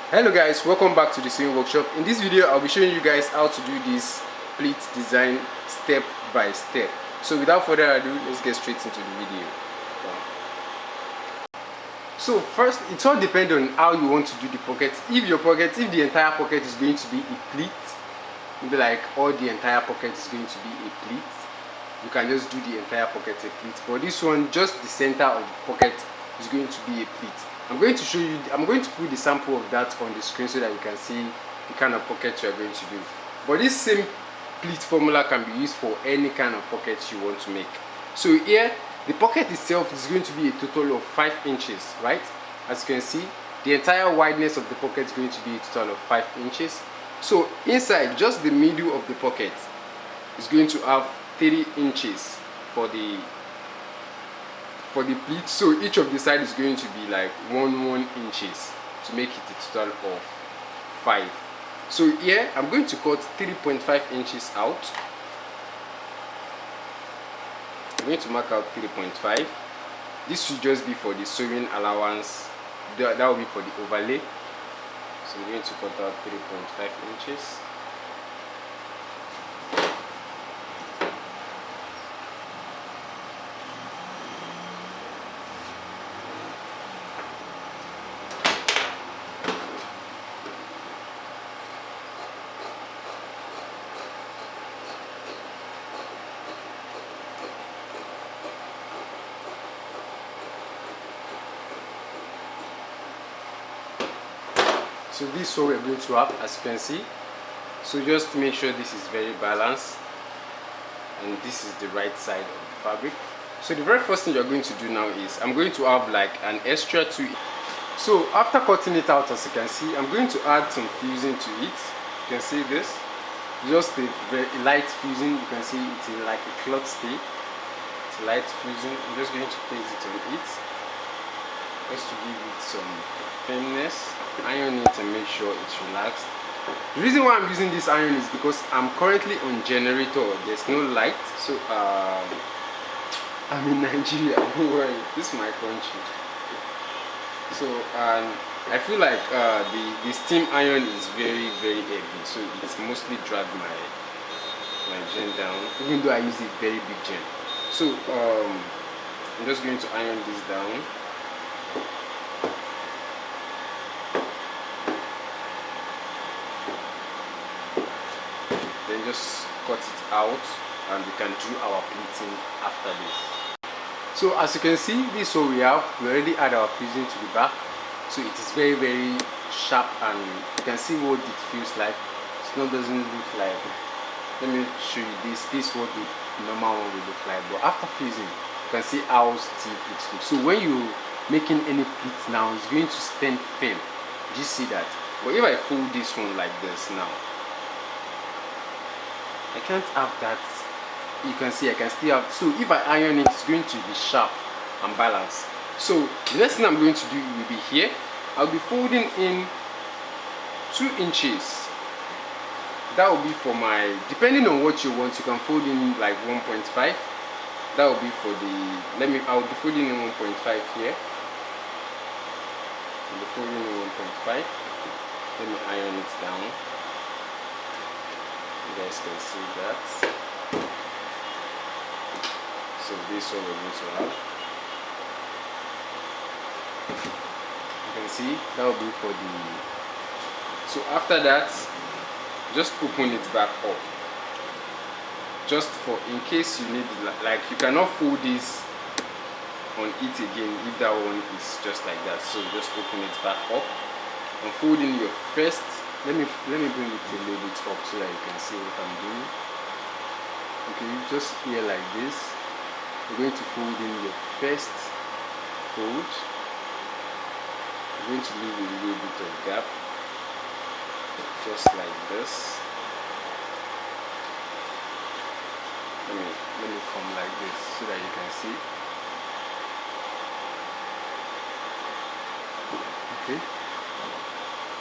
Hello guys, welcome back to the sewing workshop. In this video I'll be showing you guys how to do this pleat design step by step. So without further ado, let's get straight into the video. So first, it all depends on how you want to do the pocket. If the entire pocket is going to be a pleat, maybe like all the entire pocket is going to be a pleat, you can just do the entire pocket a pleat. But this one, just the center of the pocket is going to be a pleat. I'm going to put the sample of that on the screen so that you can see the kind of pocket you are going to do. But this same pleat formula can be used for any kind of pocket you want to make. So here, the pocket itself is going to be a total of 5 inches, right? As you can see, the entire wideness of the pocket is going to be a total of 5 inches. So inside, just the middle of the pocket is going to have 3 inches for the pleat. So each of the side is going to be like 1 inches to make it a total of 5. So here I'm going to cut 3.5 inches out. I'm going to mark out 3.5. This should just be for the sewing allowance. That will be for the overlay. So I'm going to cut out 3.5 inches. So this is what we're going to have, as you can see. So just make sure this is very balanced and this is the right side of the fabric. So the very first thing you're going to do now is I'm going to have like an extra 2. So after cutting it out, as you can see, I'm going to add some fusing to it. You can see this, just a very light fusing. You can see it's like a cloth stay. It's a light fusing. I'm just going to place it on it just to give it some firmness. Iron it and make sure it's relaxed. The reason why I'm using this iron is because I'm currently on generator. There's no light, so I'm in Nigeria. Don't worry, this is my country. So I feel like the steam iron is very heavy, so it's mostly dragged my gen down, even though I use a very big gen. So I'm just going to iron this down. Then just cut it out and we can do our pleating after this. So as you can see, this is what we have. We already add our fusing to the back, so it is very sharp and you can see what it feels like. It doesn't look like, let me show you this. This is what the normal one will look like, but after fusing you can see how stiff it looks. So when you're making any pleat now, it's going to stand firm. Do you see that? But if I fold this one like this now, I can't have that. You can see I can still have. So if I iron it, it's going to be sharp and balanced. So the next thing I'm going to do will be here. I'll be folding in 2 inches. That will be for my, depending on what you want, you can fold in like 1.5. That will be for the, I'll be folding in 1.5 here. I'll be folding in 1.5. Let me iron it down. You guys can see that. So this is what we're going to have. You can see that will be for the. So after that, just open it back up. Just for in case you need, like you cannot fold this on it again if that one is just like that. So just open it back up and fold in your first. Let me bring it a little bit up so that you can see what I'm doing. Okay, just here like this. You're going to fold in your first fold. You're going to leave a little bit of gap, just like this. Let me come like this so that you can see. Okay,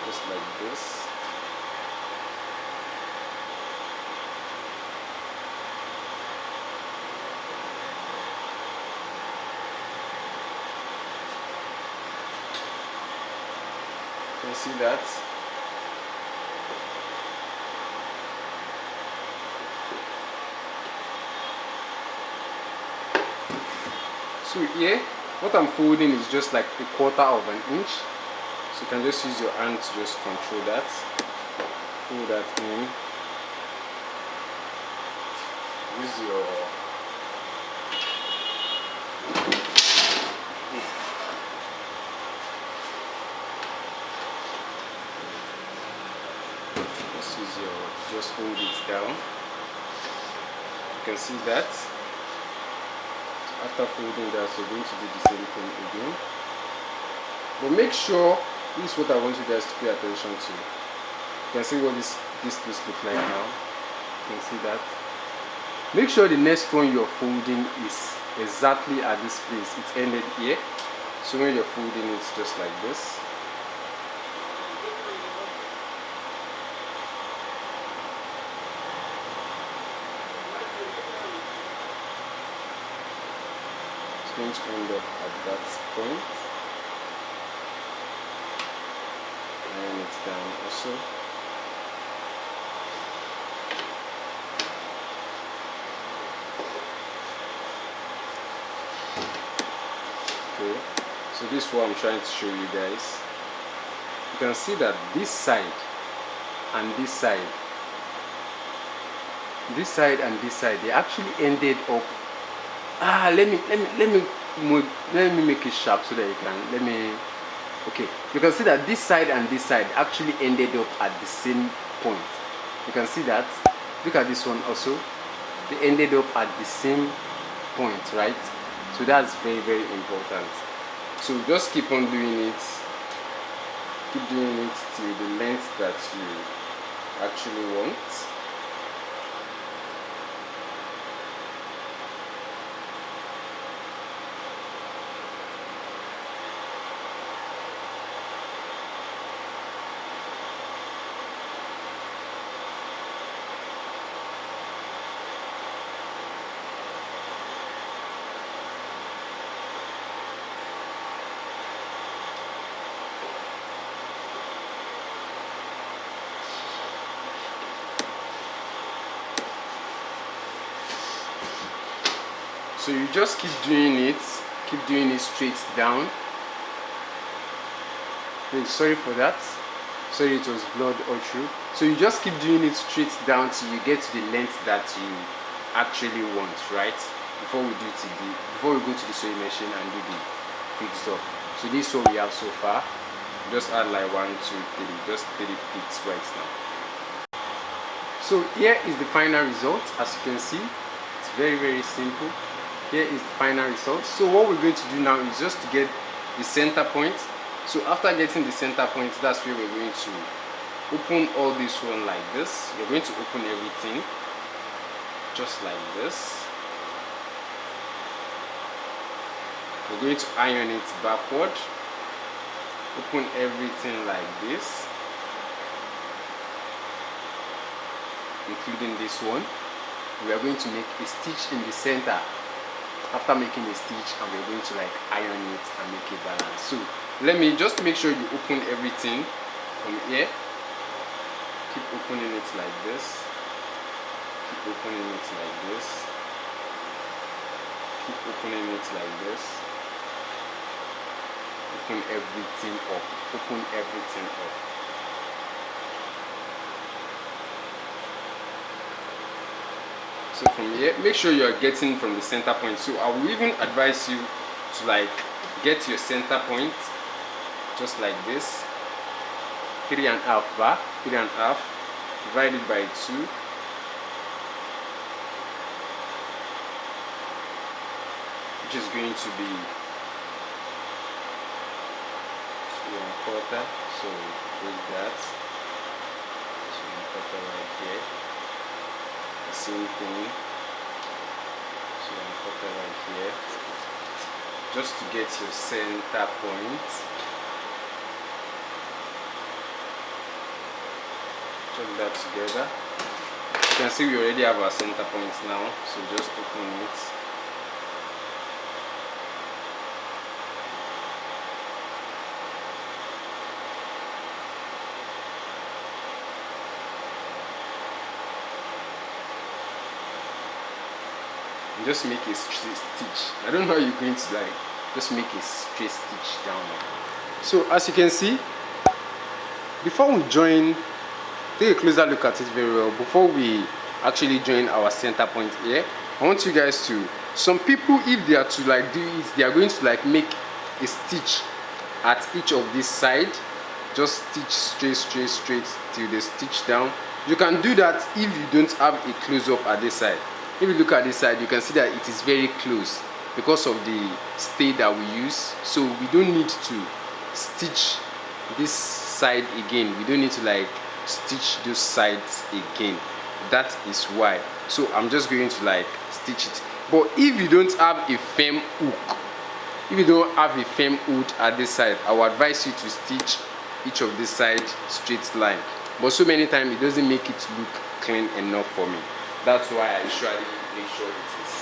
just like this. see that. So here, what I'm folding is just like 1/4 of an inch. So you can just use your hand to just control that. Fold that in. Use your just hold it down. You can see that. So after folding that, you're going to do the same thing again. But make sure, this is what I want you guys to pay attention to. You can see what this piece looks like now. You can see that. Make sure the next one you're folding is exactly at this place. It's ended here. So when you're folding, it's just like this. Going to end up at that point, and it's down also. Okay, so this is what I'm trying to show you guys. You can see that this side and this side, they actually ended up. Let me make it sharp so that you can okay, you can see that this side and this side actually ended up at the same point. You can see that. Look at this one also. They ended up at the same point, right? So that's very, very important. So just keep on doing it. Keep doing it till the length that you actually want. So you just keep doing it straight down. Sorry for that. Sorry, it was blood all through. So you just keep doing it straight down till you get to the length that you actually want, right? Before we go to the sewing machine and do the fixed up. So this is what we have so far. Just add like 1, 2, 3, just 3 pleats right now. So here is the final result. As you can see, it's very, very simple. Here is the final result. So what we're going to do now is just to get the center point. So after getting the center point, that's where we're going to open all this one like this. You're going to open everything just like this. We're going to iron it backward. Open everything like this, including this one. We are going to make a stitch in the center. After making a stitch, and we're going to like iron it and make it balance. So let me just make sure you open everything from here. Keep opening it like this. Keep opening it like this. Keep opening it like this. Open everything up. Open everything up. So from here, make sure you are getting from the center point. So I will even advise you to like get your center point just like this. 3.5 back, 3.5, divided by 2. Which is going to be 2.25. So break that. 2.25 right here. Same thing. So I'm put it right here, just to get your center point. Check that together. You can see we already have our center points now, so just open it. and just make a straight stitch. I don't know how you're going to like just make a straight stitch down. So as you can see, before we join, take a closer look at it very well. Before we actually join our center point here, I want you guys to, some people, if they are to like do it, they are going to like make a stitch at each of this side, just stitch straight till they stitch down. You can do that if you don't have a close-up at this side. If you look at this side, you can see that it is very close because of the stay that we use. So we don't need to stitch this side again. We don't need to like stitch those sides again. That is why. So I'm just going to like stitch it. But if you don't have a firm hook, if you don't have a firm hook at this side, I would advise you to stitch each of this side straight line. But so many times it doesn't make it look clean enough for me. That's why I usually make sure it is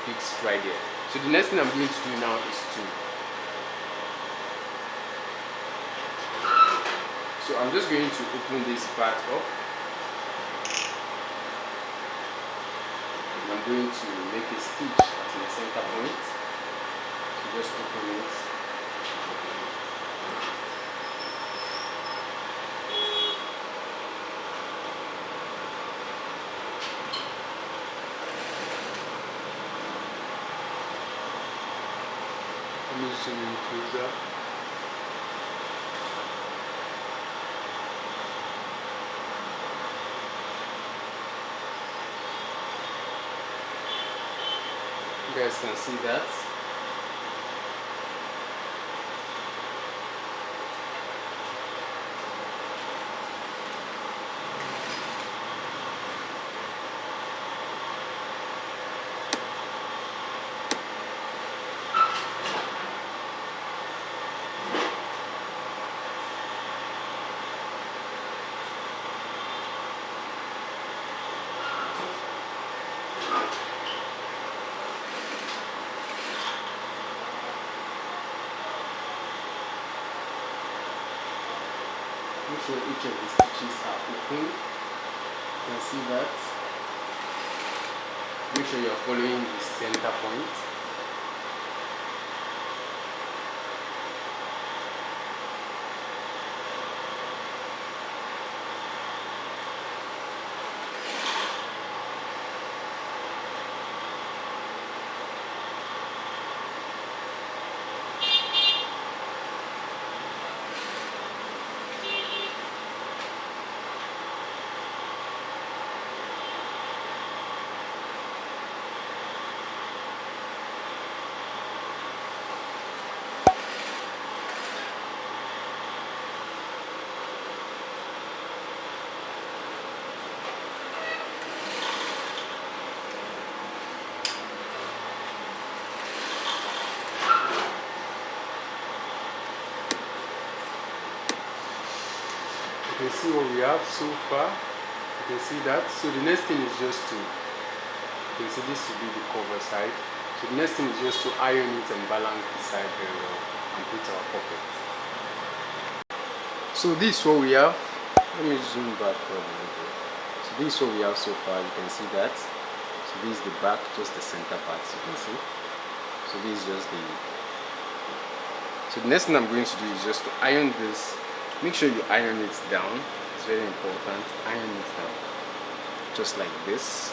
fixed right there. So the next thing I'm going to do now is to, so I'm just going to open this part up. And I'm going to make a stitch at the center point. So just open it. I'm using a trouser. You guys can see that. Make sure each of the stitches are open. You can see that. Make sure you are following the center point. You can see what we have so far. You can see that. So the next thing is just to, you can see this will be the cover side. So the next thing is just to iron it and balance the side very well and put our pocket. So this is what we have. Let me zoom back for a little bit. So this is what we have so far. You can see that. So this is the back, just the center part. You can see. So this is just the. So the next thing I'm going to do is just to iron this. Make sure you iron it down. It's very important. Iron it down. Just like this.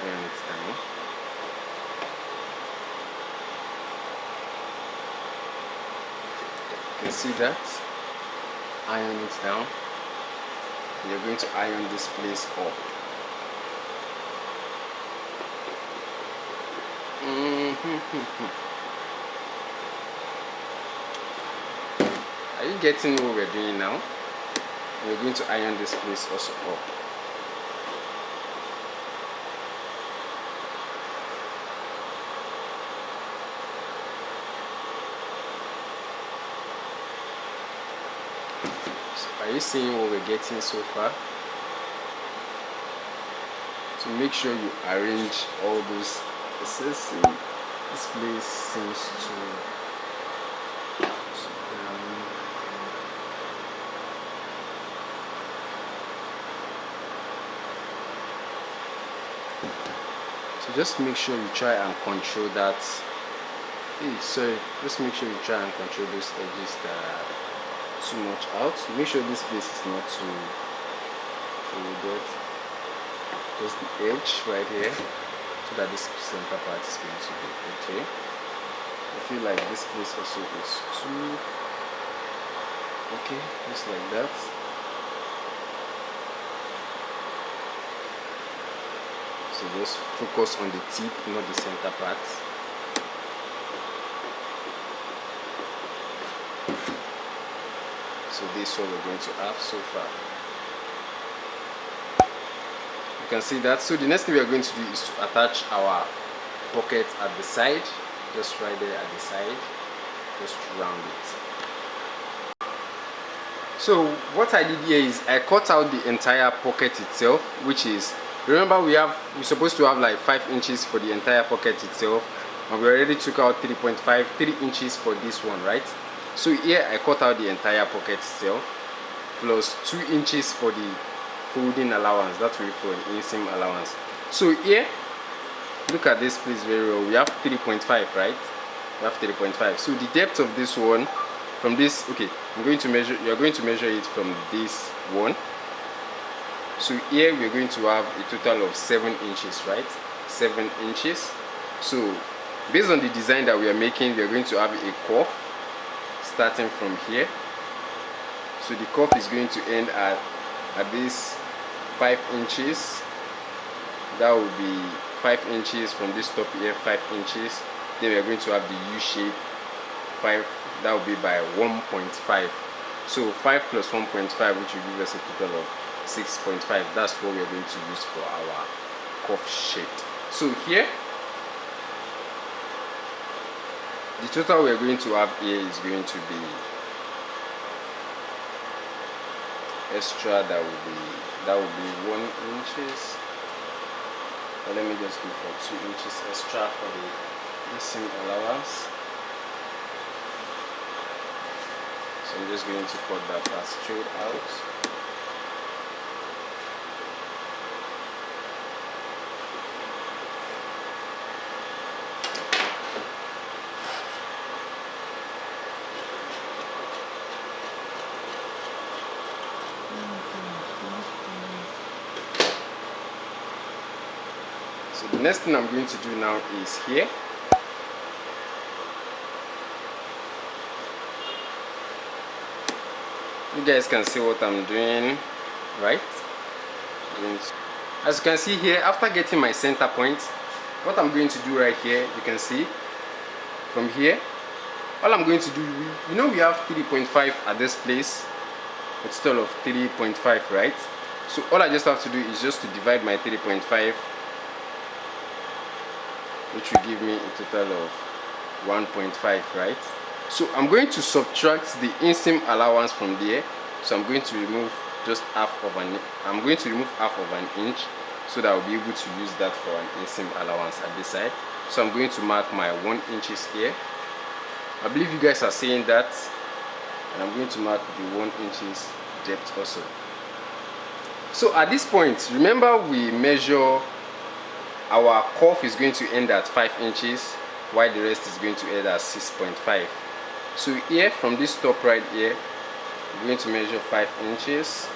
Iron it down. You can see that. Iron it down. And you're going to iron this place up. Are you getting what we're doing now? We're going to iron this place also up. So are you seeing what we're getting so far? So make sure you arrange all those. This place seems to. So just make sure you try and control that. Just make sure you try and control those edges that are too much out. Make sure this place is not too folded. Just the edge right here, so that this center part is going to be okay. I feel like this place also is too okay, just like that. So just focus on the tip, not the center part. So this is what we're going to have so far. You can see that. So the next thing we are going to do is to attach our pocket at the side, just right there at the side, just round it. So what I did here is I cut out the entire pocket itself, which is, remember we're supposed to have like 5 inches for the entire pocket itself, and we already took out 3 inches for this one, right? So here I cut out the entire pocket itself, plus 2 inches for the folding allowance, that will be for an inseam allowance. So here, look at this place very well. We have 3.5, right? We have 3.5. So the depth of this one, from this, okay, I'm going to measure, you're going to measure it from this one. So here we're going to have a total of 7 inches, right? 7 inches. So based on the design that we are making, we are going to have a cuff starting from here. So the cuff is going to end at this 5 inches. That will be 5 inches from this top here, 5 inches. Then we are going to have the U shape 5, that will be by 1.5. So 5 plus 1.5, which will give us a total of 6.5. That's what we are going to use for our cuff shape. So here, the total we are going to have here is going to be extra, that will be 1 inches. But let me just go for 2 inches extra for the inseam allowance. So I'm just going to cut that part straight out. So the next thing I'm going to do now is here. You guys can see what I'm doing, right? As you can see here, after getting my center point, what I'm going to do right here, you can see from here, all I'm going to do, you know we have 3.5 at this place, it's total of 3.5, right? So all I just have to do is just to divide my 3.5, which will give me a total of 1.5, right? So I'm going to subtract the inseam allowance from there. So I'm going to remove just half of an inch, so that I'll be able to use that for an inseam allowance at this side. So I'm going to mark my 1 inches here. I believe you guys are seeing that, and I'm going to mark the 1 inches depth also. So at this point, remember we measure our cuff is going to end at 5 inches, while the rest is going to end at 6.5. So here, from this top right here, we're going to measure 5 inches,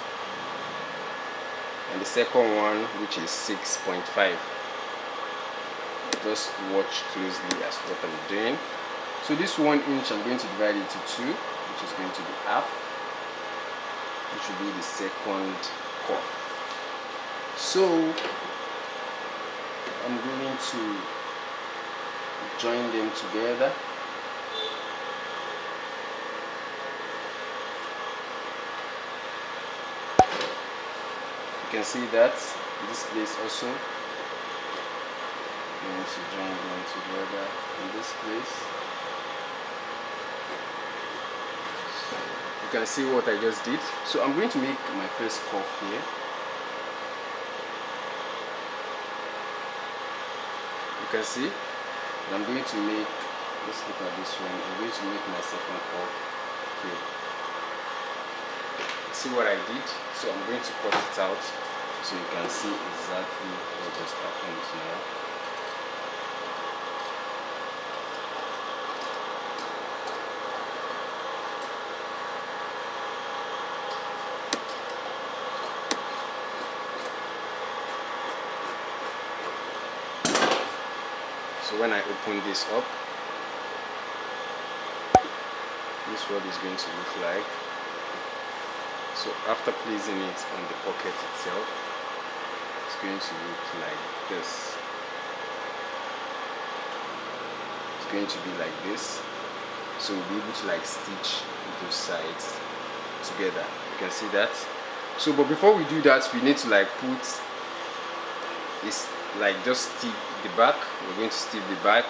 and the second one, which is 6.5. Just watch closely as what I'm doing. So this 1 inch, I'm going to divide it into 2, which is going to be half, which will be the second cuff. So I'm going to join them together. You can see that this place also, I'm going to join them together in this place. You can see what I just did. So I'm going to make my first cuff here. You can see, and I'm going to make, let's look at this one, I'm going to make my second cuff here. See what I did? So I'm going to cut it out so you can see exactly what just happened now. So when I open this up, this is what it's going to look like. So after placing it on the pocket itself, it's going to look like this. It's going to be like this. So we'll be able to like stitch those sides together. You can see that. So but before we do that, we need to like put this, like just stick the back. We're going to stick the back.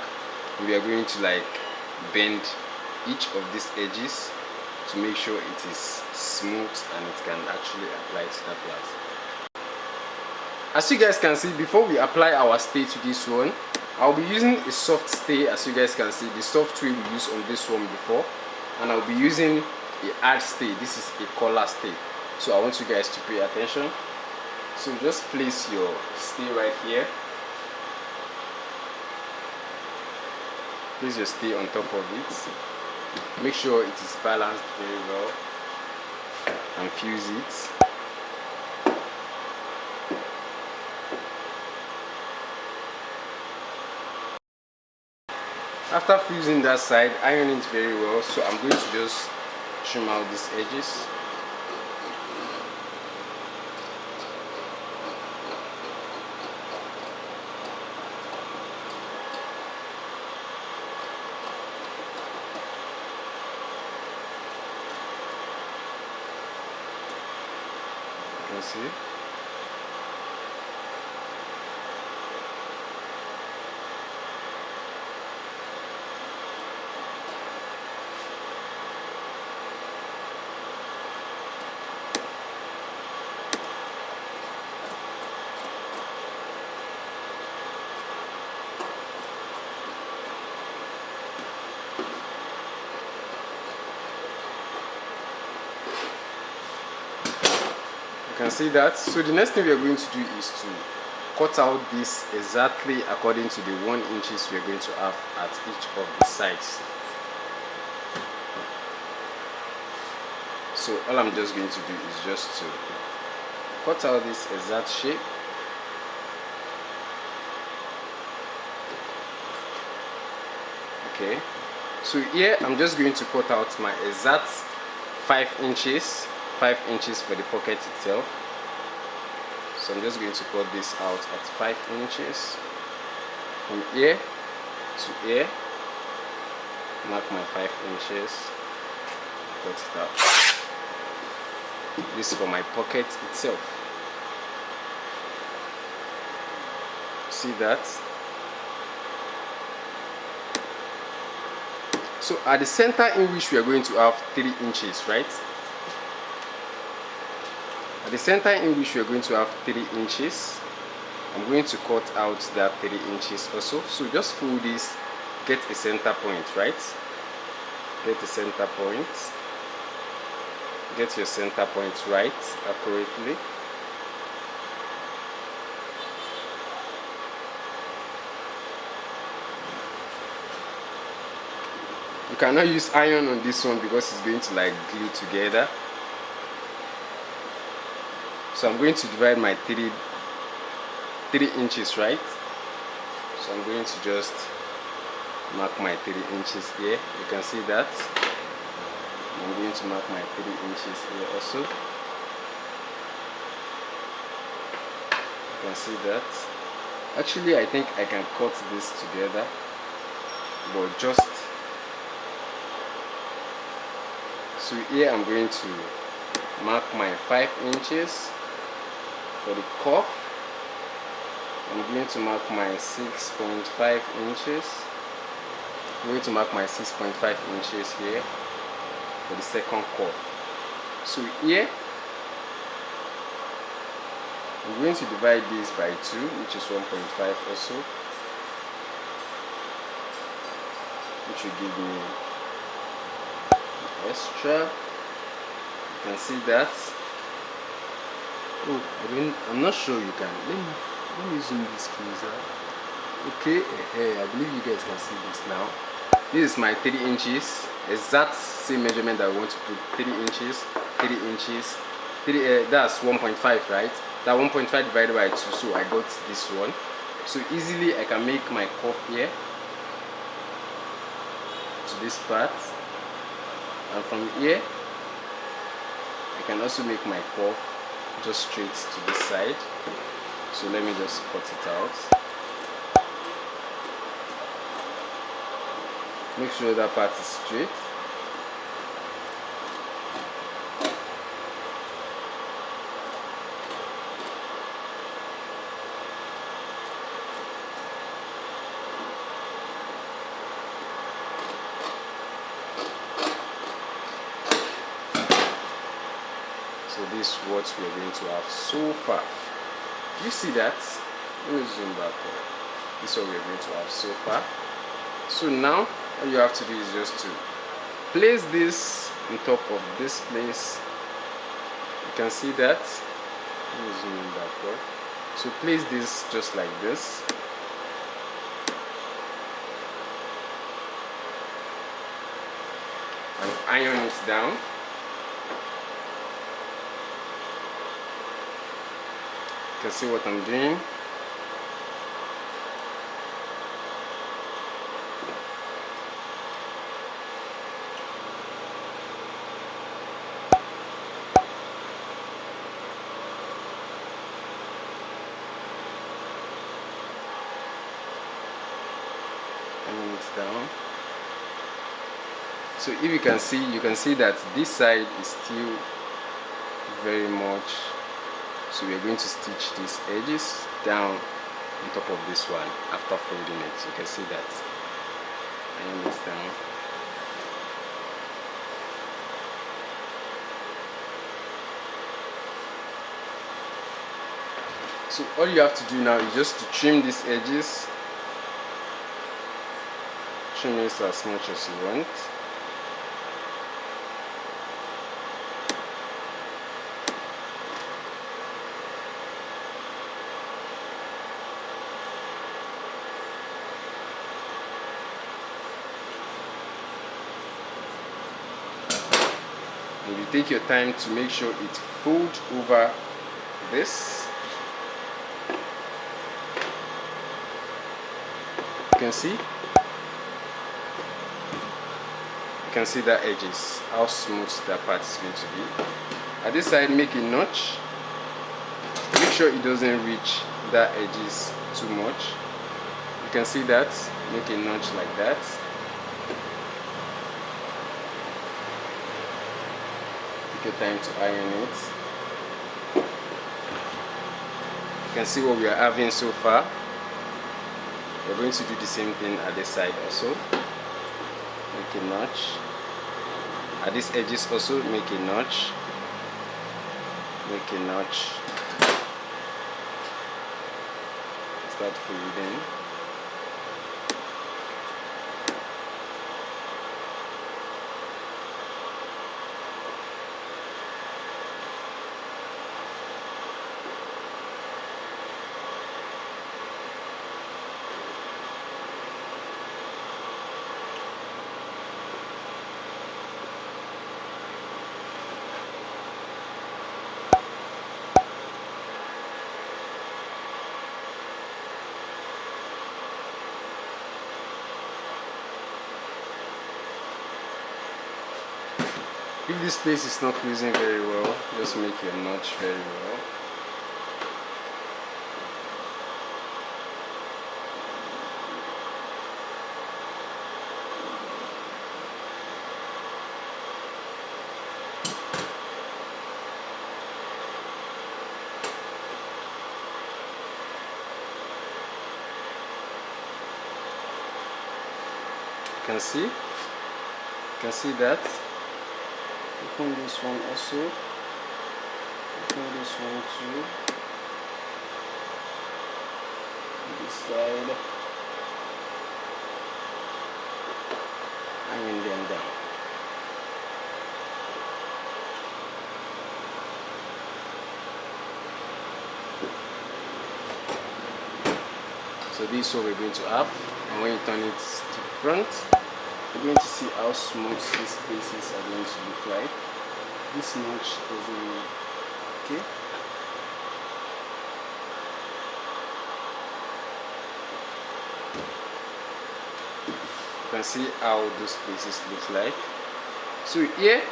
We are going to like bend each of these edges to make sure it is smooth and it can actually apply to that glass. As you guys can see, before we apply our stay to this one, I'll be using a soft stay. As you guys can see, the soft way we used on this one before, and I'll be using a hard stay. This is a collar stay, so I want you guys to pay attention. So just place your stay right here. Place your stay on top of it. Make sure it is balanced very well and fuse it. After fusing that side, iron it very well. So I'm going to just trim out these edges. You can see. You can see that. So the next thing we are going to do is to cut out this exactly according to the 1 inches we are going to have at each of the sides. So all I'm just going to do is just to cut out this exact shape. Okay, so here I'm just going to cut out my exact 5 inches for the pocket itself. So I'm just going to cut this out at 5 inches from here to here. Mark my 5 inches, cut it out. This is for my pocket itself. See that? So at the center in which we are going to have 3 inches, right? At the center in which we are going to have 3 inches, I'm going to cut out that 3 inches also. So just fold this, get a center point, right? Get a center point. Get your center point right accurately. You cannot use iron on this one because it's going to like glue together. So I'm going to divide my 3 inches, right? So I'm going to just mark my 3 inches here. You can see that. I'm going to mark my 3 inches here also. You can see that. Actually, I think I can cut this together, but just so here I'm going to mark my 5 inches for the cuff. I'm going to mark my 6.5 inches. I'm going to mark my 6.5 inches here for the second cuff. So here I'm going to divide this by 2, which is 1.5 also, which will give me extra. You can see that. Oh, I'm not sure you can. Let me zoom this closer. Okay, I believe you guys can see this now. This is my 3 inches, exact same measurement that I want to put. 3 inches, 3 inches, that's 1.5, right? That 1.5 divided by 2, so I got this one. So easily I can make my cuff here. this part, and from here I can also make my cuff just straight to this side. So let me just cut it out. Make sure that part is straight. So this is what we are going to have so far. You see that? Let me zoom back up. This is what we are going to have so far. So now all you have to do is just to place this on top of this place. You can see that. Let me zoom in backward. So place this just like this. And iron it down. You can see what I'm doing. Iron it down. So if you can see that this side is still very much. So we are going to stitch these edges down on top of this one after folding it. You can see that. Iron it down. So all you have to do now is just to trim these edges. Trim this as much as you want. And you take your time to make sure it folds over this. You can see that edges, how smooth that part is going to be. At this side, make a notch. Make sure it doesn't reach that edges too much. You can see that. Make a notch like that. Take your time to iron it. You can see what we are having so far. We're going to do the same thing at this side also. Make a notch. At these edges also, make a notch. Make a notch. Start folding. If this place is not closing very well, just make your notch very well. You can see that. Open this one also. Open this one too. This side. Iron them down. So this is what we're going to have, and when you turn it to the front, you're going to see how smooth these pieces are going to look like. This notch doesn't need, okay? can see how those places look like. So here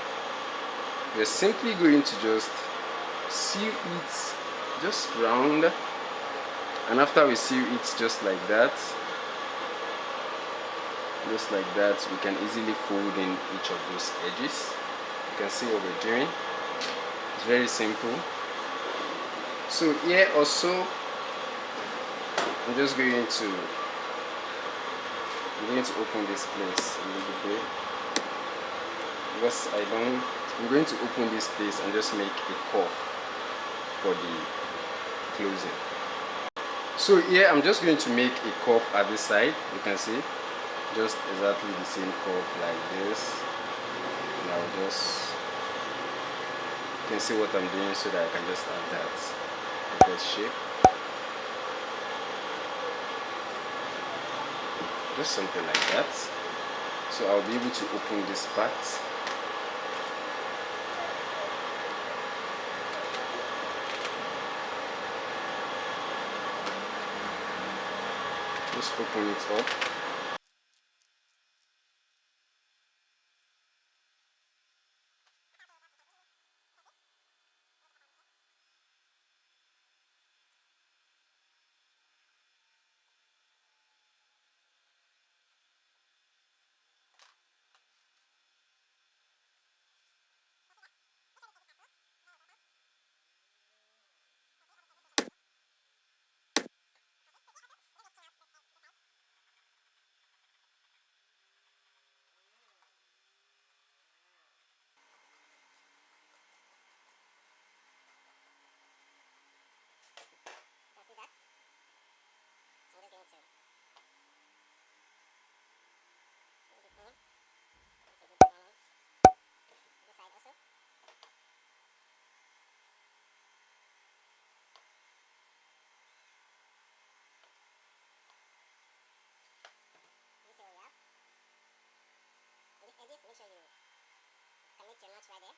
we're simply going to just sew it just round, and after we sew it just like that, we can easily fold in each of those edges. You can see what we're doing. It's very simple. So here also I'm going to open this place a little bit, because I'm going to open this place and just make a cuff for the closing. So here I'm just going to make a cuff at this side. You can see just exactly the same cuff like this. And I'll just, you can see what I'm doing, so that I can just add that shape. Just something like that. So I'll be able to open this part. Just open it up. Make sure you connect your knots right there.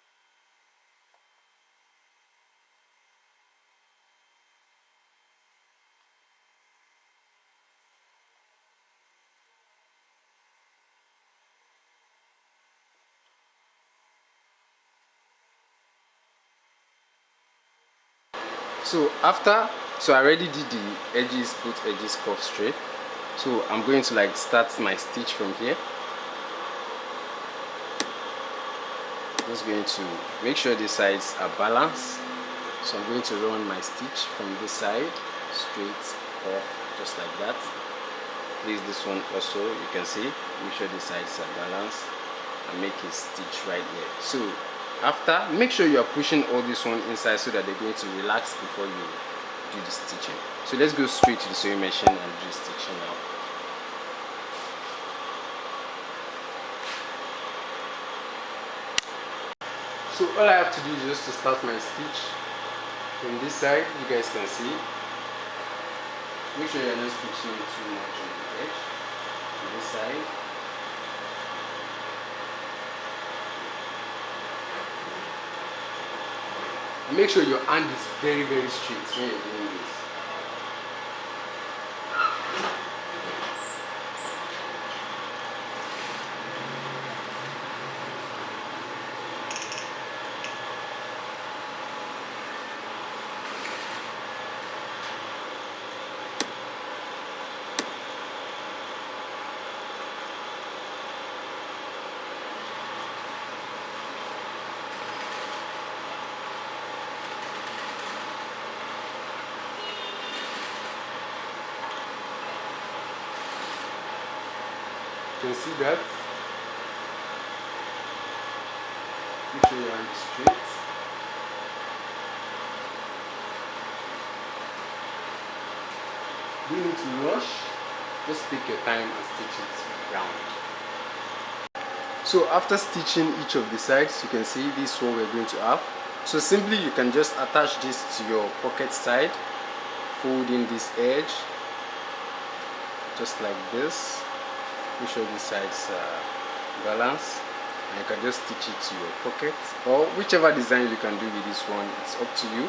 So I already did the edges, both edges cuff straight. So I'm going to like start my stitch from here. Just going to make sure the sides are balanced. So I'm going to run my stitch from this side straight off, just like that. Place this one also, you can see, make sure the sides are balanced, and make a stitch right here. So after, make sure you are pushing all this one inside so that they're going to relax before you do the stitching. So let's go straight to the sewing machine and do the stitching now. So all I have to do is just to start my stitch from this side. You guys can see. Make sure you're not stitching too much on the edge. To this side. And make sure your hand is very, very straight when you're doing this. You can see that. Make sure your hand is straight. You don't need to rush. Just take your time and stitch it round. So after stitching each of the sides, you can see this is what we're going to have. So simply you can just attach this to your pocket side, fold in this edge, just like this. Make sure the sides are balanced, and you can just stitch it to your pocket, or whichever design you can do with this one, it's up to you.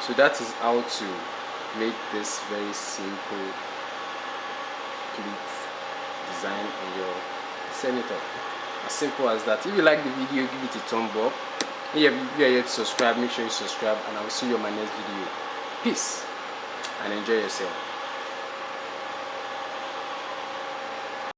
So that is how to make this very simple pleat design on your send it up. As simple as that. If you like the video, give it a thumb up. If you are yet to subscribe, make sure you subscribe, and I will see you on my next video. Peace and enjoy yourself.